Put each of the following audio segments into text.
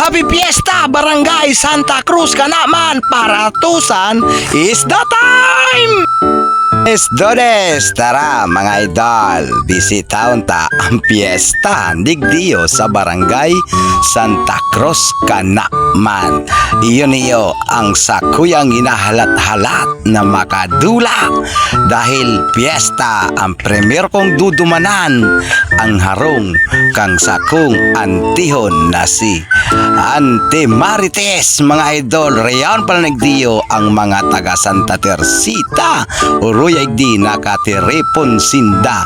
Happy Fiesta Barangay Santa Cruz ka naman para tusan is the time! Dones, tara mga idol, bisitaon ta ang piyesta Digdio sa Barangay Santa Cruz Kanaman. Iyon iyo ang sakuyang inahalat-halat na makadula dahil piyesta ang premier kong dudumanan ang harong kang sakong antihon na si Ante Marites mga idol. Rayon pala nagdiyo ang mga taga Santa Teresita Uruy di nakatiripon sinda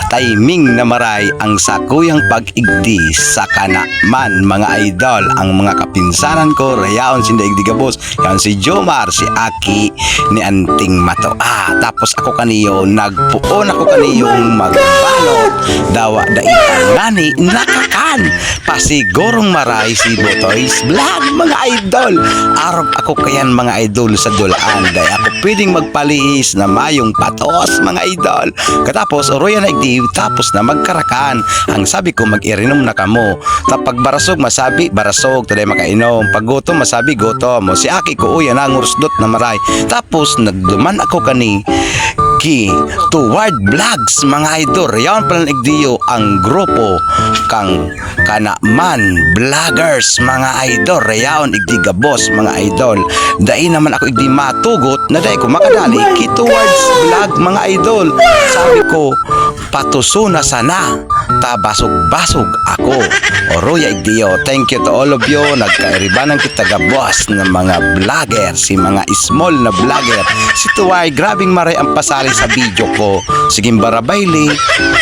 timing na maray ang sakuyang pag-igdi sa Kanaman mga idol. Ang mga kapinsanan ko rayaon sinda igdi gabos yan si Jomar, si Aki ni Anting Mato. Tapos ako kaniyo nagpuon ako kaniyong magbalot dawa daitan nani nakakan pasigurong maray si Botoys Vlog mga idol. Arog ako kayan mga idol sa dulaan dahil ako pwedeng magpalihis na mayong patos mga idol. Katapos oroyan na igdi tapos na magkarakan. Ang sabi ko mag-irinom na kamo. Tapag barasog masabi barasog taday makainom. Pag gutom masabi gutom mo. Si Aki ko uya na ngurusdot na maray. Tapos nagduman ako kani Toward Vlogs mga idol. Yan pala nagdiyo ang grupo kang Kanaman Vloggers mga idol. Rayaon igdi gabos mga idol. Dai naman ako igdi matugot na dai ko makadali Towards Vlog mga idol. Sabi ko patuso na sana tabasog-basog ako. Oroya igdiyo. Thank you to all of you. Nagkairibanan kita gabos ng mga vlogger, si mga small na vlogger. Si Tuway grabing maray ang pasali sa video ko. Sige barabayli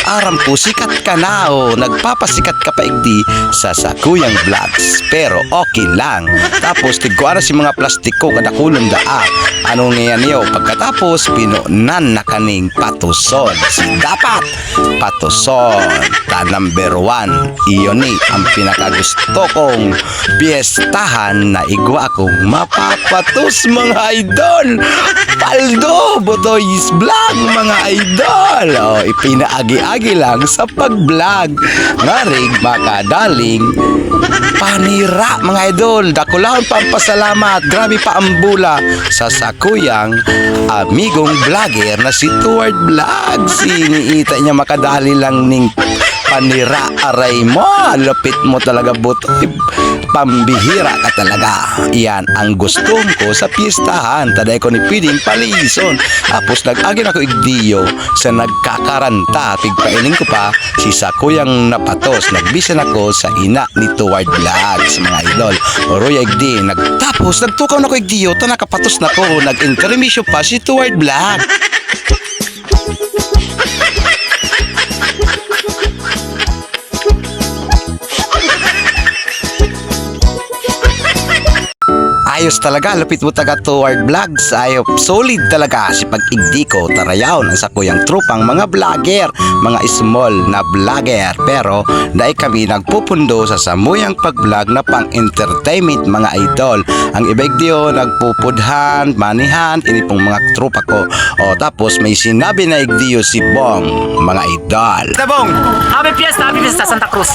aram ko sikat ka na o nagpapasikat ka pa igdi sa sakuyang vlogs pero okay lang. Tapos tigwara si mga plastiko kada kulong daa. Ano ngayon niyo pagkatapos pinunan na kaning patuson. Si dapat patuson ta number 1. Iyon ni ang pinakagusto kong piyestahan na igwa akong mapapatos mga idol. Paldo Botoys Vlog mga idol. Ipinaagi-agi lang sa pag-vlog. Ngarig makadaling panira mga idol. Dakulahon pampasalamat. Grabe pa ang bula sa sakuyang amigong vlogger na si Toward Vlog. Siniita niya makadali lang ning panira aray mo. Lupit mo talaga Botoy. Pambihira ka talaga. Yan ang gusto ko sa piestahan. Taday ko ni pwedeng palison. Tapos nag-agin ako igdiyo sa nagkakaranta. Pigpailing ko pa si sakuyang napatos. Nagbisan ako sa ina ni Toward Vlogs mga idol. Oroy igdi. Tapos nagtukaw na ko igdiyo. Ta nakapatos na ko. Nag-intermission pa si Toward Vlog. Ayos talaga, lupit mo taga Toward Vlogs. Ayop, solid talaga si pag-igdi ko. Tarayaon ang sakuyang trupang mga vlogger, mga small na vlogger. Pero dahil kami nagpupundo sa samuyang pag-vlog na pang-entertainment mga idol. Ang ibigdiyo nagpupudhan, manihan, ini pong mga trupa ko. Tapos may sinabi na igdiyo si Bong mga idol. Bong, happy fiesta Santa Cruz.